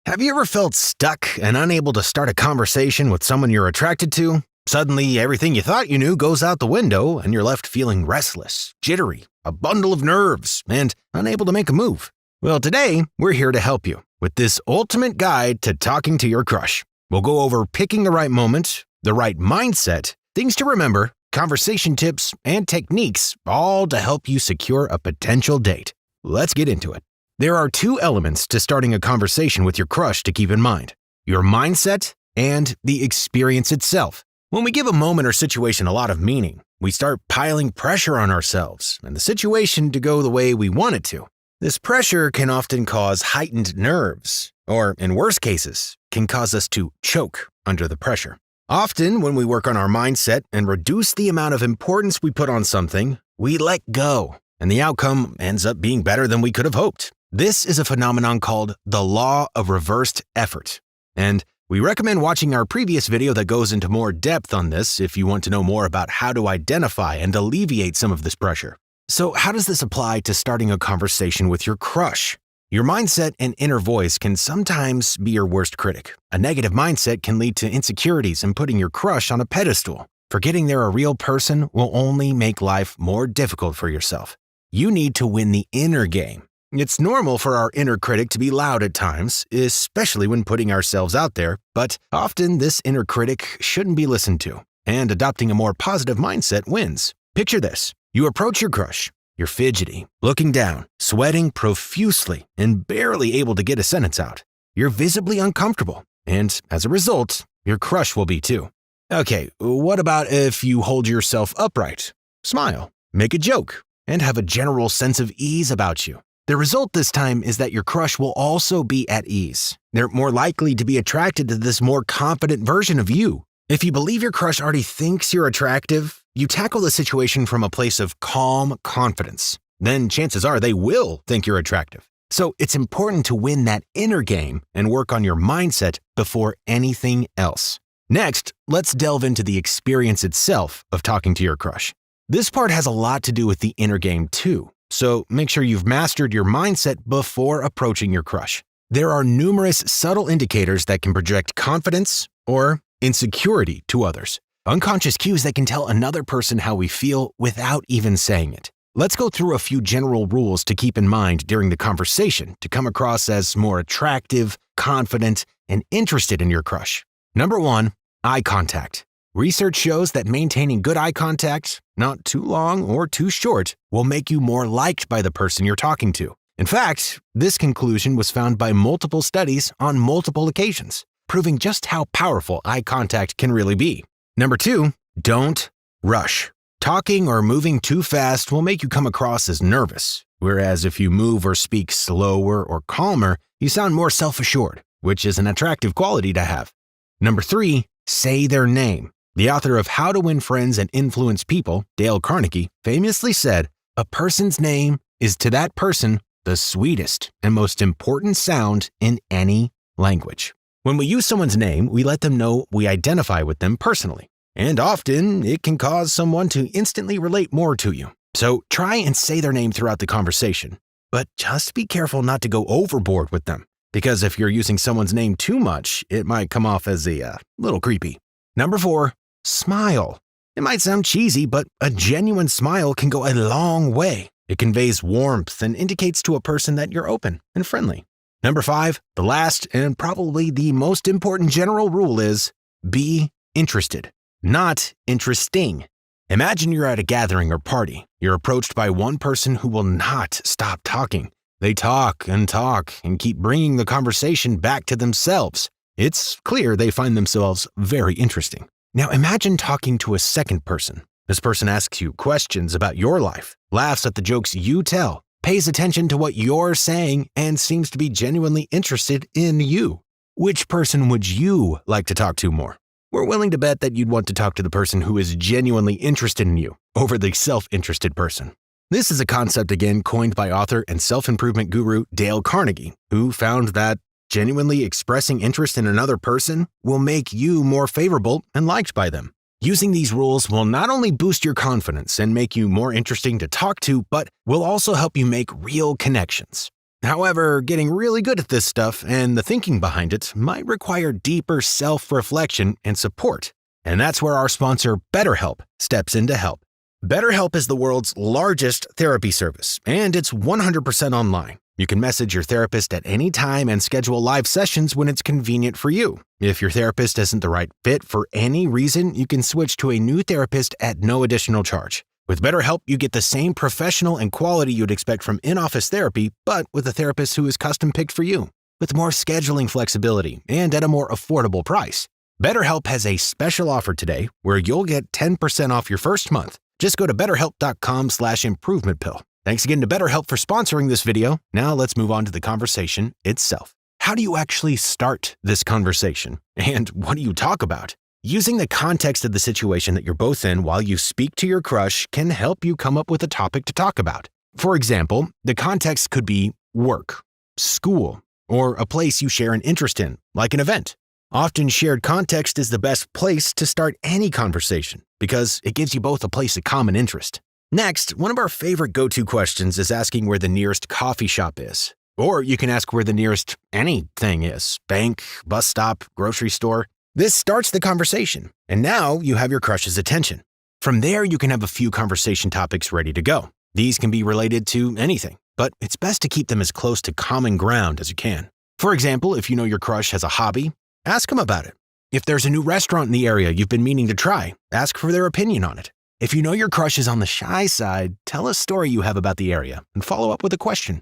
Have you ever felt stuck and unable to start a conversation with someone you're attracted to? Suddenly, everything you thought you knew goes out the window and you're left feeling restless, jittery, a bundle of nerves, and unable to make a move. Well, today, we're here to help you with this ultimate guide to talking to your crush. We'll go over picking the right moment, the right mindset, things to remember, conversation tips, and techniques, all to help you secure a potential date. Let's get into it. There are two elements to starting a conversation with your crush to keep in mind: your mindset and the experience itself. When we give a moment or situation a lot of meaning, we start piling pressure on ourselves and the situation to go the way we want it to. This pressure can often cause heightened nerves, or in worse cases, can cause us to choke under the pressure. Often, when we work on our mindset and reduce the amount of importance we put on something, we let go, and the outcome ends up being better than we could have hoped. This is a phenomenon called the law of reversed effort, and we recommend watching our previous video that goes into more depth on this if you want to know more about how to identify and alleviate some of this pressure. So how does this apply to starting a conversation with your crush? Your mindset and inner voice can sometimes be your worst critic. A negative mindset can lead to insecurities and putting your crush on a pedestal. Forgetting they're a real person will only make life more difficult for yourself. You need to win the inner game. It's normal for our inner critic to be loud at times, especially when putting ourselves out there, but often this inner critic shouldn't be listened to, and adopting a more positive mindset wins. Picture this. You approach your crush. You're fidgety, looking down, sweating profusely, and barely able to get a sentence out. You're visibly uncomfortable, and as a result, your crush will be too. Okay, what about if you hold yourself upright, smile, make a joke, and have a general sense of ease about you? The result this time is that your crush will also be at ease. They're more likely to be attracted to this more confident version of you. If you believe your crush already thinks you're attractive, you tackle the situation from a place of calm confidence. Then chances are they will think you're attractive. So it's important to win that inner game and work on your mindset before anything else. Next, let's delve into the experience itself of talking to your crush. This part has a lot to do with the inner game too. So make sure you've mastered your mindset before approaching your crush. There are numerous subtle indicators that can project confidence or insecurity to others. Unconscious cues that can tell another person how we feel without even saying it. Let's go through a few general rules to keep in mind during the conversation to come across as more attractive, confident, and interested in your crush. Number 1, eye contact. Research shows that maintaining good eye contact, not too long or too short, will make you more liked by the person you're talking to. In fact, this conclusion was found by multiple studies on multiple occasions, proving just how powerful eye contact can really be. Number 2, don't rush. Talking or moving too fast will make you come across as nervous, whereas if you move or speak slower or calmer, you sound more self-assured, which is an attractive quality to have. Number 3, say their name. The author of How to Win Friends and Influence People, Dale Carnegie, famously said, "A person's name is to that person the sweetest and most important sound in any language." When we use someone's name, we let them know we identify with them personally. And often, it can cause someone to instantly relate more to you. So try and say their name throughout the conversation. But just be careful not to go overboard with them, because if you're using someone's name too much, it might come off as a little creepy. Number 4, smile. It might sound cheesy, but a genuine smile can go a long way. It conveys warmth and indicates to a person that you're open and friendly. Number 5, the last and probably the most important general rule is be interested, not interesting. Imagine you're at a gathering or party. You're approached by one person who will not stop talking. They talk and keep bringing the conversation back to themselves. It's clear they find themselves very interesting. Now imagine talking to a second person. This person asks you questions about your life, laughs at the jokes you tell, pays attention to what you're saying, and seems to be genuinely interested in you. Which person would you like to talk to more? We're willing to bet that you'd want to talk to the person who is genuinely interested in you over the self-interested person. This is a concept again coined by author and self-improvement guru Dale Carnegie, who found that genuinely expressing interest in another person will make you more favorable and liked by them. Using these rules will not only boost your confidence and make you more interesting to talk to, but will also help you make real connections. However, getting really good at this stuff and the thinking behind it might require deeper self-reflection and support. And that's where our sponsor, BetterHelp, steps in to help. BetterHelp is the world's largest therapy service, and it's 100% online. You can message your therapist at any time and schedule live sessions when it's convenient for you. If your therapist isn't the right fit for any reason, you can switch to a new therapist at no additional charge. With BetterHelp, you get the same professional and quality you'd expect from in-office therapy, but with a therapist who is custom-picked for you, with more scheduling flexibility and at a more affordable price. BetterHelp has a special offer today where you'll get 10% off your first month. Just go to betterhelp.com/improvementpill. Thanks again to BetterHelp for sponsoring this video. Now let's move on to the conversation itself. How do you actually start this conversation? And what do you talk about? Using the context of the situation that you're both in while you speak to your crush can help you come up with a topic to talk about. For example, the context could be work, school, or a place you share an interest in, like an event. Often shared context is the best place to start any conversation because it gives you both a place of common interest. Next, one of our favorite go-to questions is asking where the nearest coffee shop is. Or you can ask where the nearest anything is: bank, bus stop, grocery store. This starts the conversation, and now you have your crush's attention. From there, you can have a few conversation topics ready to go. These can be related to anything, but it's best to keep them as close to common ground as you can. For example, if you know your crush has a hobby, ask him about it. If there's a new restaurant in the area you've been meaning to try, ask for their opinion on it. If you know your crush is on the shy side, tell a story you have about the area and follow up with a question.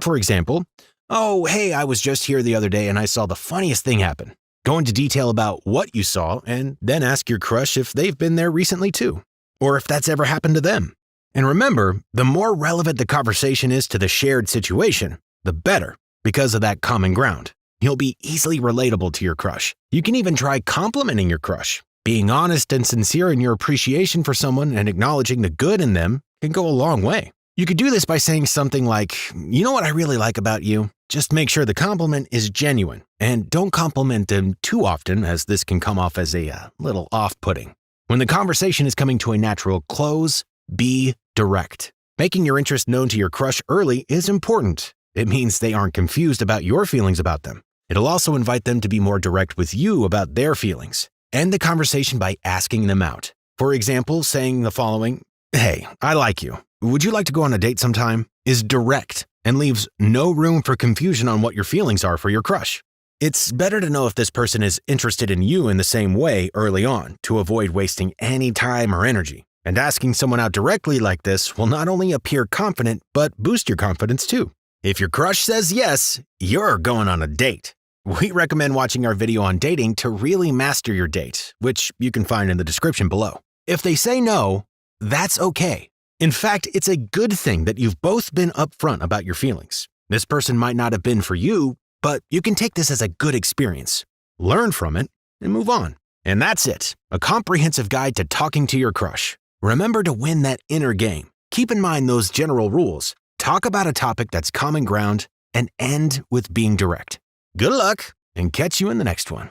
For example, "Oh, hey, I was just here the other day and I saw the funniest thing happen." Go into detail about what you saw and then ask your crush if they've been there recently too, or if that's ever happened to them. And remember, the more relevant the conversation is to the shared situation, the better, because of that common ground. You'll be easily relatable to your crush. You can even try complimenting your crush. Being honest and sincere in your appreciation for someone and acknowledging the good in them can go a long way. You could do this by saying something like, "You know what I really like about you?" Just make sure the compliment is genuine, and don't compliment them too often, as this can come off as a little off-putting. When the conversation is coming to a natural close, be direct. Making your interest known to your crush early is important. It means they aren't confused about your feelings about them. It'll also invite them to be more direct with you about their feelings. End the conversation by asking them out. For example, saying the following: "Hey, I like you. Would you like to go on a date sometime?" is direct and leaves no room for confusion on what your feelings are for your crush. It's better to know if this person is interested in you in the same way early on to avoid wasting any time or energy. And asking someone out directly like this will not only appear confident, but boost your confidence too. If your crush says yes, you're going on a date. We recommend watching our video on dating to really master your date, which you can find in the description below. If they say no, that's okay. In fact, it's a good thing that you've both been upfront about your feelings. This person might not have been for you, but you can take this as a good experience, learn from it, and move on. And that's it, a comprehensive guide to talking to your crush. Remember to win that inner game. Keep in mind those general rules. Talk about a topic that's common ground and end with being direct. Good luck, and catch you in the next one.